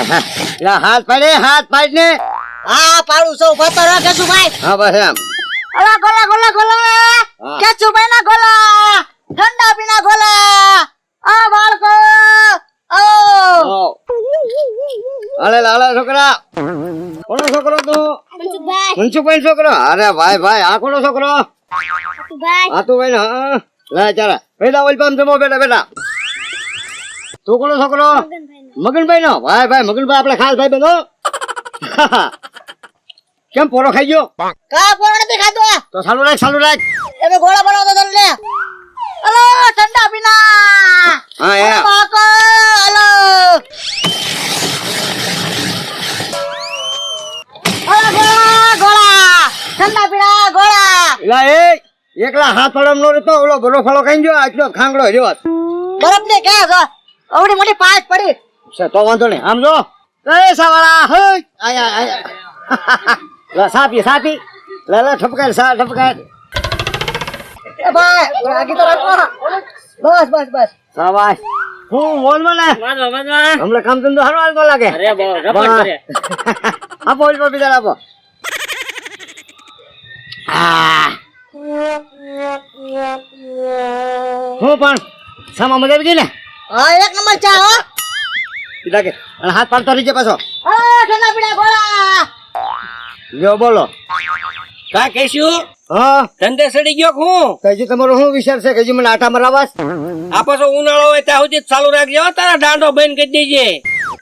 હાથ પાડે હાથ પાડને હા પાડું સૌ પતો રાખે છું ભાઈ હા બસ એમ અલા ગોલા ગોલા ગોલા કેચુ ભાઈ ના ગોલા ઠંડા પીના ગોલા આ બાળકો ઓ હાલે લાલે છોકરા કોનો છોકરો તું મનસુખભાઈ છોકરો અરે ભાઈ ભાઈ આ કોનો છોકરો હા તું ભાઈ હા લે ચાલે પેલા ઓલ પામ જમો બેટા બેટા તું કોનો છોકરો મગનભાઈ નો ભાઈ ભાઈ મગનભાઈ આપણે ખાસ ભાઈ બનો કેમ પોરો ખાઈ ગયો કા પોરો નથી ખાતો તો ચાલુ રાખ તમે ગોળા બનાવો તો લે હલો ઠંડા પીના હા એ બાકો હલો ગોળા ઠંડા પીના ગોળા લા એ એકલા હાથ ફળમ નો રહેતો ઓલો બરો ફળો ખાઈ ગયો આટલો ખાંગડો રહ્યો બરફ ને ક્યાં છો આવડી મોટી પાસ પડી છે તો વાંધો નહીં આમ જો એ સાવાળા હે આયા આયા લા સાપી લે લે ઠપકાય એ ભાઈ આગી તો રાખો બસ સાવાય હું બોલ મને હમણાં કામ ધંધો હારો હાલતો લાગે અરે બહુ રપટ કરે આપો ઓલ પર બીજા આપો હું પણ સામા મજા આવી ગઈ ને હા એક નંબર ચા હો કીધા કે અને હાથ પાડતો રહીજે પાછો ઠંડા પીના ગોળા જો બોલો કા કહીશું હા ધંધે સડી ગયો હું કઈજી તમારો શું વિચાર છે કઈજી મને આટા મરાવાસ આ પાછો ઉનાળો હોય ત્યાં સુધી ચાલુ રાખજો તારા દાંડો બંધ કરી દેજે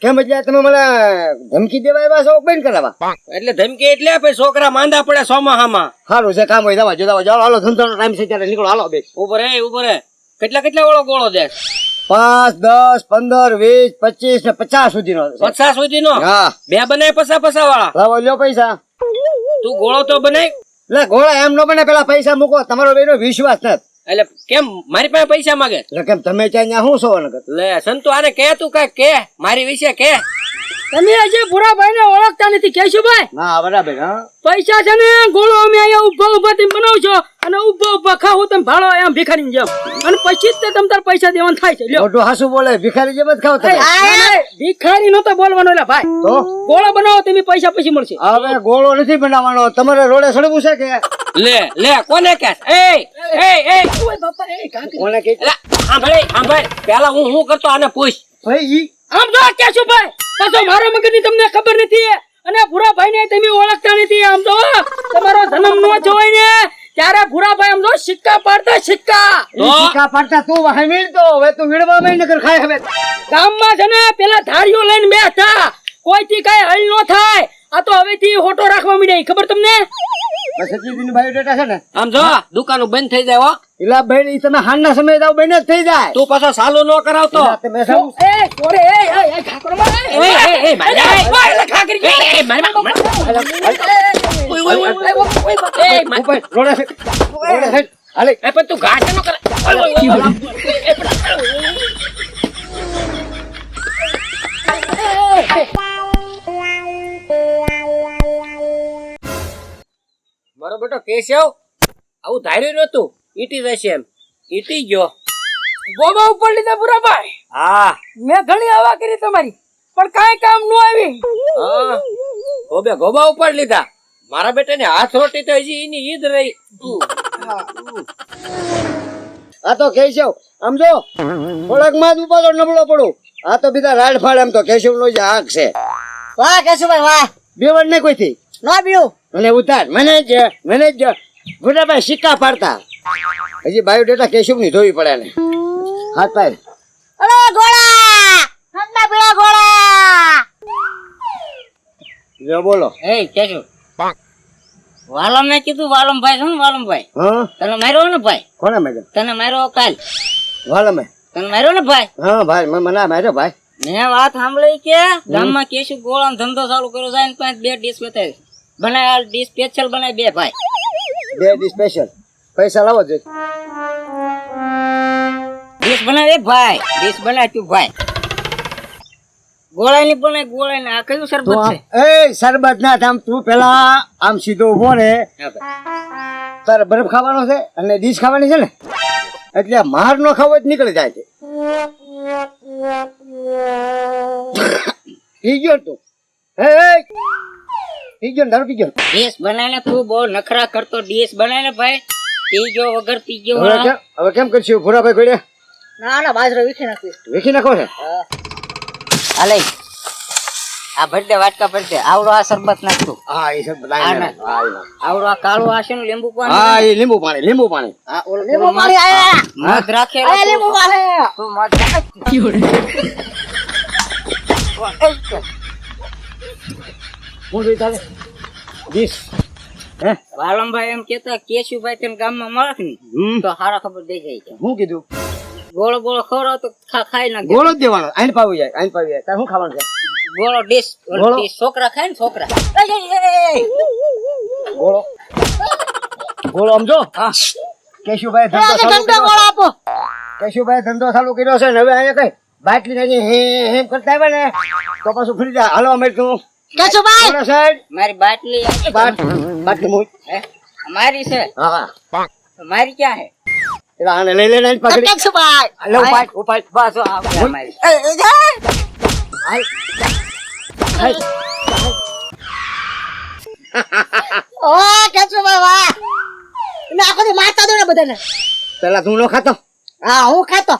કેમ એટલે તમે મને ધમકી દેવા આવ્યા છો બેન કરાવવા એટલે ધમકી એટલે પછી છોકરા માંદા પડે સોમાહામાં સારું છે કામ હોય દવા જો હાલો ધંધાનો ટાઈમ છે ત્યારે નીકળો હાલો બે ઉપર હે કેટલા વાળો ગોળો દે 5 10 15 20 25 ને 50 સુધીનો 50 સુધીનો હા બે બનાય પસા વાળા લાવો લ્યો પૈસા તું ગોળો તો બનાય લે ઘોડા એમ નો બને પેલા પૈસા મૂકો તમારો બેનો વિશ્વાસ નથી એટલે કેમ મારી પાસે પૈસા માંગે એટલે કેમ તમે ત્યાં શું છો નકર લે સંતુ આને કે તું કઈ કે મારી વિશે કે તમે આજે ભૂરાભાઈ ને ઓળખતા નથી કેશુભાઈ હા બરાબર હા પૈસા છે ને ગોળો અમે અહીંયા ઉભા તમે બનાવો છો અને ઉભા ખાવું તમે ભાડો એમ ભિખારી જેમ અને પછી જ તમે તાર પૈસા દેવાનું થાય છે લ્યો મોટું હાસુ બોલે ભિખારી જેમ જ ખાવ તમે ભિખારી નો તો બોલવાનો એટલે ભાઈ તો ગોળો બનાવો તમે પૈસા પછી મળશે હવે ગોળો નથી બનાવવાનો તમારે રોડે સડવું છે કે લે કોને કે એ ઓય બાપા એ કાકી કોને કે સાંભળ પેલા હું કરતો આને પૂછ ભાઈ આમ જો કેશુભાઈ પાછો મારા મગજની તમને ખબર નથી અને ભૂરાભાઈ ને તમે ઓળખતા નથી આમ તો તમારો જન્મ નો જોવાય ને ત્યારે ભૂરાભાઈ આમ જો સિક્કા પાડતા સિક્કા સિક્કા પાડતા તું વાહે વીણતો હવે તું વીણવા માં નકર ખાય હવે ગામમાં છે ને પેલા ધારીઓ લઈને બેઠા કોઈથી કઈ હલ નો થાય આ તો હવેથી હોટો રાખવા માંડ્યા ખબર તમને સચિન બાયોડેટા છે ને આમ જો દુકાનો બંધ થઈ જાય હો ઇલા ભાઈ તમે હાનના સમય જાવ બને જ થઈ જાય તું પાછો સાલો નો કરાવતો તમે સાવ એ છોડે એ ઠાકોર ઉપર રોડે છે હાલે પણ તું ઘાટ નો કર મારો બેટો કેશવ આવું ધાર્યું નતું ઈટી જશે એમ ઈટી ગયો ગોબા ઉપર લીધા ભૂરાભાઈ હા મેં ઘણી હવા કરી તમારી પણ કાંઈ કામ નો આવી હા ગોબા ઉપર લીધા મારા બેટાને હાથ રોટી તો હજી એની ઈદ રહી આ તો કેશવ આમ જો થોડાક માં જ ઉપાડો નબળો પડું આ તો બીજા રાડ ફાડ એમ તો કેશવ નો જ આંખ છે વાહ કેશુભાઈ વાહ બેવડ ને કોઈ થી નો બીડું અને ઉતાર મને જ ગુડાભાઈ સિક્કા પાડતા હજી બાયોડેટા કેશવ ની ધોવી પડે ને હાથ પાય અરે ગોળા ઠંડા પીના ગોળા જો બોલો એ કેશવ વાલમ ને કીધું વાલમભાઈ શું વાલમભાઈ હા તને માર્યો ને ભાઈ કોને મેડમ તને માર્યો કાલ વાલા મેં તને માર્યો ને ભાઈ હા ભાઈ મને માર્યો ભાઈ મેં વાત સાંભળી કે ગામમાં કેશુ ગોળાનો ધંધો ચાલુ કર્યો જાય ને પાંચ 2 ડીશ બતાવી બનાય ડીશ સ્પેશિયલ બનાય 2 ભાઈ 2 ડી સ્પેશિયલ પૈસા લાવો છે ડીશ બનાય ભાઈ ડીશ બનાય તું ભાઈ ગોળાની બનાય ગોળાની આ કયું શરબત છે એ શરબત ના આમ તું પેલા આમ સીધો ઉભો ને તારે બરફ ખાવાનો છે અને ડીશ ખાવાની છે ને એટલે માર નો ખાવો જ નીકળી જાય છે પી ગયો તું હે પી ગયો ને દારૂ પી ગયો ડીશ બનાવીને તું બહુ નખરા કરતો ડીશ બનાવીને ભાઈ પી ગયો વગર પી ગયો હવે કેમ કરશું ભૂરાભાઈ ગોળે ના ના બાજરો વીખી નાખી વેખી નાખો છે હાલે આ ભરડે વાટકા ભરડે આવડો આ શરબત નાખતું હા એ સબ આ નાખ. આવડો આ કાળું આ છે ને લીંબુ પાણી હા એ લીંબુ પાણી આ ઓલો લીંબુ પાણી આયા મધ રાખેલો આયા લીંબુ પાણી તું મધ રાખ. હું જોઈ તારે 20 હે વાલમભાઈ એમ કેતા કેશુભાઈ તને ગામમાં મળે ને તો હારા ખબર દઈ જાય છે હું કીધું ગોળો ગોળો ખવડાવ તો ખાઈ નાખે ગોળો જ દેવાનો આઈને પાવી જાય તારે શું ખાવાનું છે ગોળો ડીશ ગોળો? છોકરા ખાય ને છોકરા ગોળો સમજો હા કેશુભાઈ ઠંડો ગોળો આપો ધંધો ચાલુ કર્યો છે ને હવે અહીંયા કઈ બાટલી નાખી હેમ કરતા આવે ને તો પાછું ફરી જાય હાલો અમે તું કેશુભાઈ બોલો સાહેબ મારી બાટલી બાટલી મૂક હે? મારી છે હા તો મારી ક્યાં હે એટલે આને લઈ લઈને આઈને પકડી કેશુભાઈ લે ઉપાડ બસ આ મારી હાલ ઓ કેશુભાઈ વાહ તમે આખો દી મારતા દો ને બધાને પેલા તું નો ખાતો હા હું ખાતો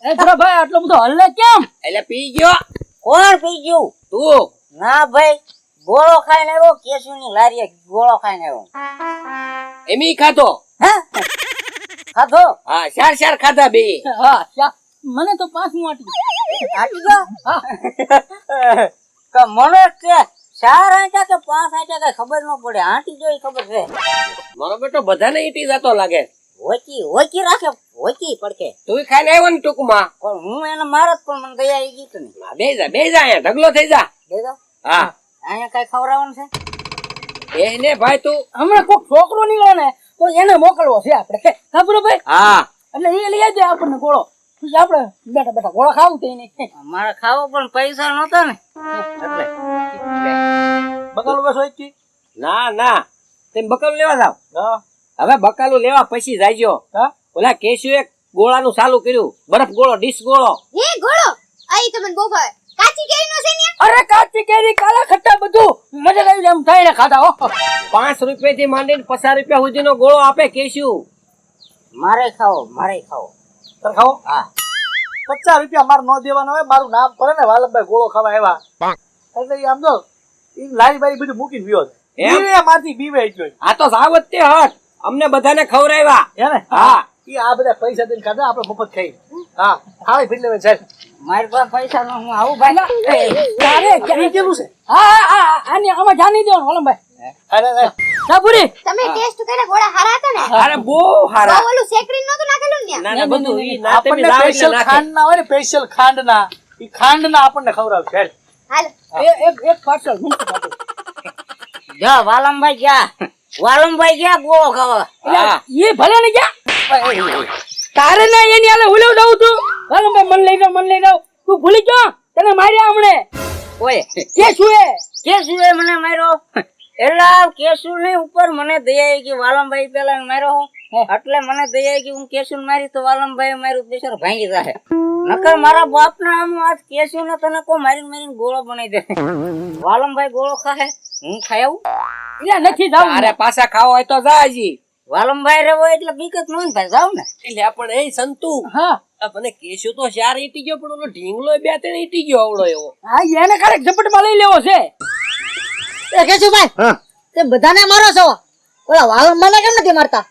એ ભૂરાભાઈ આટલો બધો હલ્લે કેમ એટલે પી ગયો કોણ પી ગયું તું ના ભાઈ ગોળો ખાઈને આવ્યો કેશુની લારીએ ગોળો ખાઈને આવ્યો એમી ખાધો હે ખાધો હા ચાર ખાધા બે હા મને તો 5મું આટી આટી ગયો કે મને કે 4 આંટા કે 5 આંટા કે ખબર ન પડે આંટી જોઈ ખબર છે મારો બેટો બધાને ઈટી જતો લાગે હોકી રાખે હોકી પડકે તું ખાઈને આવ્યો ને ટૂંકમાં પણ હું એને મારત પણ મને દયા આવી ગઈ ને બે જા અહીંયા ઢગલો થઈ જા દેજો હા અહીંયા કઈ ખવડાવવાનું છે એને ભાઈ તું હમણાં કોક છોકરો નીકળે ને તો એને મોકલવો છે આપણે હા ભૂરાભાઈ હા એટલે એ લઈ જાય આપણને ગોળો પછી આપણે બેઠા ગોળો ખાવું તો એને મારે ખાવો પણ પૈસા નહોતા ને એટલે બગાલો બસ હોય કે ના તેમ બકાલું લેવા જાવ હવે બકાલું લેવા પછી જાયજો ઓલા કેશુ એક ગોળાનું ચાલુ કર્યું બરફ ગોળો ડીશ ગોળો હે ઘોડો આઈ તમને બહુ ભાવે કાચી કેરી નો છે ને અરે કાચી કેરી કાલા ખટ્ટા બધું મજા આવી જાય એમ થાય ને ખાધા હો 5 રૂપિયાથી માંડીને 50 રૂપિયા સુધીનો ગોળો આપે કેશુ મારે ખાવો તર ખાઓ હા 50 રૂપિયા મારે નો દેવાનો હોય મારું નામ પડે ને વાલમભાઈ ગોળો ખાવા આવ્યા એટલે ઈ આમ તો ઈ લારી બારી બધું મૂકીને ગયો એમ? બીવે મારથી બીવે ગયો આ તો સાવત તે હટ અમને બધાને ખવડાવ્યા એને હા ઈ આ બધા પૈસા દઈને ખાધા આપણે મફત ખાઈ હા ખાવી ફરી લેવે ચાલ મારી પાસે પૈસા નો હું આવું ભાઈ તારે ક્યાં કેવું છે હા આની આમાં જાની દેવાનું વાલમભાઈ અરે સાબુરી તમે ટેસ્ટ કર્યા ઘોડા હારા હતા ને અરે બહુ હારા બહુ ઓલું સેકરીન નતું નાખેલું ને ના ના બધું ઈ ના તમે આપણને લાવ એટલે સ્પેશિયલ નાખે. ખાંડ ના હોય ને સ્પેશિયલ ખાંડ ના ઈ ખાંડ ના આપણને ખવડાવશે હાલ એક પાર્સલ જા વાલમભાઈ ગયા ગોળો ખાવા હા એ ભલે ને ગયા તારે ના એની આલે ઉલેવ દઉં તું વાલમભાઈ મન લઈ જાવ તું ભૂલી ગયો તને માર્યા હમણે ઓય કે શું એ કેશુએ મને માર્યો એલા કેશુ ની ઉપર મને દયા આવી ગઈ વાલમભાઈ પેલા માર્યો એટલે મને દયા આવી ગઈ હું કેશુ મારી તો વાલમભાઈ માર્યું બિચારો ભાંગી જાય નકર મારા બાપ ના આમ આજ કેશુ ને તને કો મારીને ગોળો બનાવી દે વાલમભાઈ ગોળો ખાય હું ખાઈ આવું એટલે નથી જાવ અરે પાછા ખાવા હોય તો જા હજી વાલમભાઈ રેવો એટલે બીકત નો ભાઈ જાવ ને એટલે પણ એ સંતુ હા મને કેશુ તો 4 ઈટી ગયો પણ ઓલો ઢીંગલો 2-3 ઈટી ગયો આવડો એવો હા એને ખાલી ઝપટમાં લઈ લેવો છે એ કેશુભાઈ હા તે બધાને મારો છો ઓલા વાલમને કેમ નથી મારતા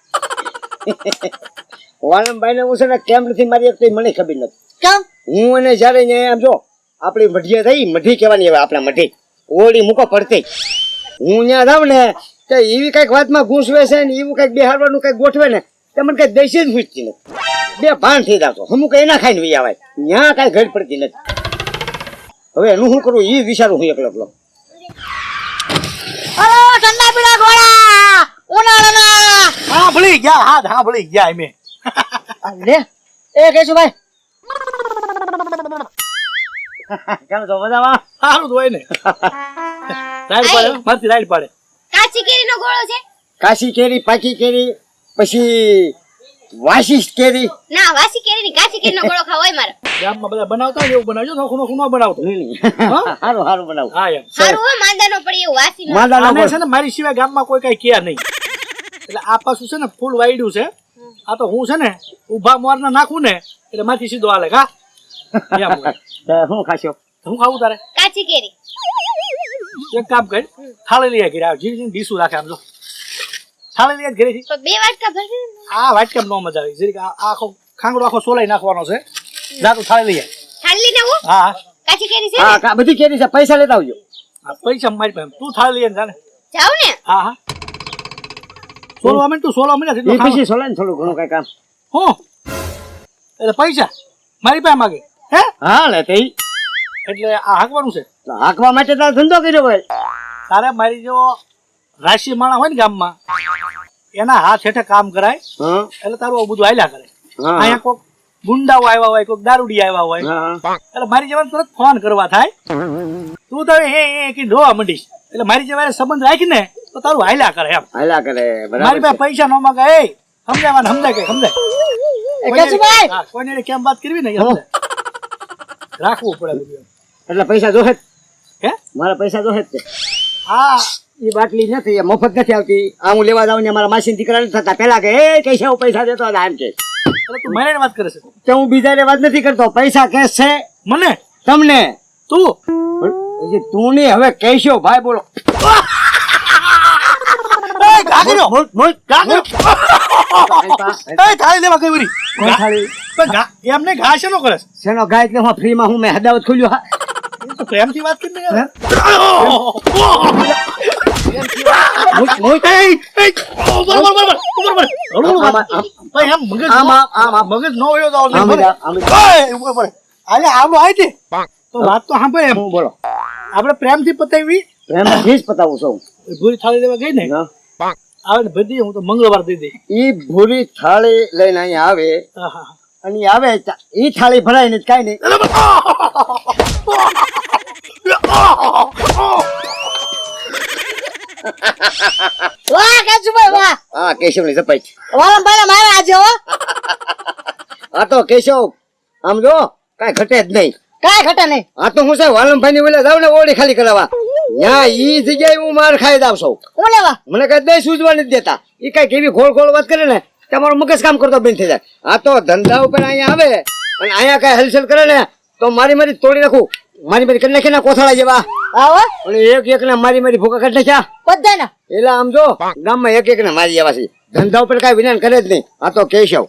વાલમભાઈ ને હું છે ને કેમ નથી મારી એક તો મને ખબર નથી કેમ હું અને જયારે અહીંયા આમ જો આપણી મઢીએ થઈ મઢી કહેવાની હવે આપણા મઢી ઓળી મૂકો પડતી હું ત્યાં જાઉં ને તો એવી કઈક વાતમાં ઘૂસવે છે ને એવું કઈક બેહાડવાનું કઈક ગોઠવે ને તે મને કઈ દેશી જ પૂછતી નથી બે ભાન થઈ જાતો હમું કઈ ના ખાઈને વી આવે ત્યાં કઈ ઘડ પડતી નથી હવે એનું શું કરું એ વિચારું હું એકલો અરે ઠંડા પીણા ગોળા ઉનાળાના હા ભૂલી ગયા એમે લે એ કેશુભાઈ કેમ છો મજામાં સારું હોય ને રાઈડ પાડે મારથી રાઈડ પાડે કાચી કેરી નો ગોળો છે કાશી કેરી પાકી કેરી પછી વાશિષ કેરી ના વાસી કેરીની કાચી કેરીનો ગોળો ખાવો હોય મારે ગામમાં બધા બનાવતા હોય ને એવું બનાવજો, નોખું નોખું ન બનાવતો. હારું હારું બનાવું હા એમ. સારું હો માંદા નો પડી એવું વાસી નો માંદાનો આને પણ. છે ને મારી સિવાય ગામમાં કોઈ કઈ કે નહીં. એટલે આ પાછું છે ને ફૂલ વાયડ્યું છે. આ તો હું છે ને ઊભા મોરના નાખું ને એટલે માથી સીધો હાલે કા એમ હોય. તો શું ખાશો? હું ખાવું તારે? કાચી કેરી એક કામ કર, થાળી લઈ ઘરે આવ, જીરી ડીસું રાખે આમ જો. થાળી લઈ ઘરેથી. તો બે વાટકા ભરી આ વાટકામ નો મજા આવી. જરીક આ આખો ખાંગડો આખો સોલાઈ નાખવાનો છે. જા તું થાળી લઈ આવ. થાળી લઈને આવું હા કાચી કેરી છે હા બધી કેરી છે, પૈસા લેતા આવજો. આ પૈસા મારી પાસે. તું થાળી લઈ જા ને. જાવ ને હા હા સોલવા માંડ, તું સોલવા માંડ. એ પછી સોલે ને થોડું ઘણું કઈ કામ. હું એટલે પૈસા મારી પાસે માગે હે? હા લે તે એટલે આ હાંકવાનું છે. હાંકવા માટે તારો ધંધો કર્યો ભાઈ. તારે મારી જો રાશિ માણા હોય ને ગામમાં એના હાથ હેઠે કામ કરાય હા એટલે તારું આવું બધું હાલ્યા કરે. હા અહીંયા કોઈક ગુંડાઓ આવ્યા હોય, કોઈક દારૂડી આવ્યા હોય હા એટલે મારી જવાન તરત ફોન કરવા થાય. તું તો એ કે રોવા મંડીશ એટલે મારી જવાને સંબંધ રાખીને તો તારું હાલ્યા કરે એમ. હાલ્યા કરે મારી બરાબર પાસે પૈસા ન માંગે. એ સમજાવવાનું સમજાય કે સમજાય? કેશુભાઈ! હા, કોઈને કેમ વાત કરવી ને એ સમજાય. રાખવું પડે બધું એમ. એટલે પૈસા જોહે જ. હે મારા પૈસા જોહે જ તે. હા એ બાટલી નથી, એ મફત નથી આવતી. આ હું લેવા જાઉં ને મારા માસી દીકરા નથી થતા. પેલા કે એ કૈસા હું પૈસા દેતો હતા એમ કે. એટલે તું મને વાત કરે છે કે હું બીજાને વાત નથી કરતો, પૈસા કેશ છે મને તમને. તું પણ હજી તું નહીં, હવે કહેશો ભાઈ બોલો. બોલ, બોલ. થાળી લેવા કઈ વળી કોણ થાળી? એમને ઘા શેનો કરે છે? શેનો ગાય એટલે હું ફ્રીમાં હું મેં હદાવત ખોલ્યું. હા એ તો પ્રેમથી વાત કરીને યાર. મુક, મુક. ભાઈ એમ મગજ આમાં, આમાં. મગજ નો હોય તો આવશે. આમ જા, આમ જા. ઓય, ઉપર પડે. આલે આવો આય તે તો વાત તો સાંભળ એમ. હું બોલો. આપણે પ્રેમથી પતાવી. પ્રેમથી જ પતાવું છું. ભૂરી થાળી લેવા ગઈ ને હા. આવે ને ભરી દઈએ, હું તો મંગળવાર દઈ દઈ. ઈ ભૂરી થાળી લઈને અહીંયા આવે હા હા અને ઈ આવે ઈ થાળી ભરાય ને કાઈ નહીં. વાહ કેશુભાઈ વાહ! હા કેશવ ની સપાઈ. વાલમભાઈ મારે આજે હો આ તો કેશવ આમ જો કાઈ ઘટે જ નહીં. કાંઈ ઘટે નહીં. આ તો હું સાહેબ વાલમભાઈ ની ઓલા જાવ ને ઓડી ખાલી કરાવવા. ત્યાં ઈ જગ્યાએ હું માર ખાઈ દાવ છું. હું લેવા મને કઈ દઈ સૂઝવા નથી દેતા. ઈ કઈ કેવી ખોળ ખોળ વાત કરે ને તમારું મગજ કામ કરતો બંધ થઈ જાય. આ તો ધંધા ઉપર અહીંયા આવે અને અહીંયા કઈ હલચલ કરે ને તો મારી મારી તોડી નાખું. મારી મારી કરી નાખી ને કોથળા જેવા. આવો અને એક એક ને મારી મારી ભૂકા કાઢી નાખ્યા. બધાને એટલે આમ જો ગામમાં એક એક ને મારી આવ્યા છે. ધંધા ઉપર કઈ વિનાન કરે જ નહીં. આ તો કેશવ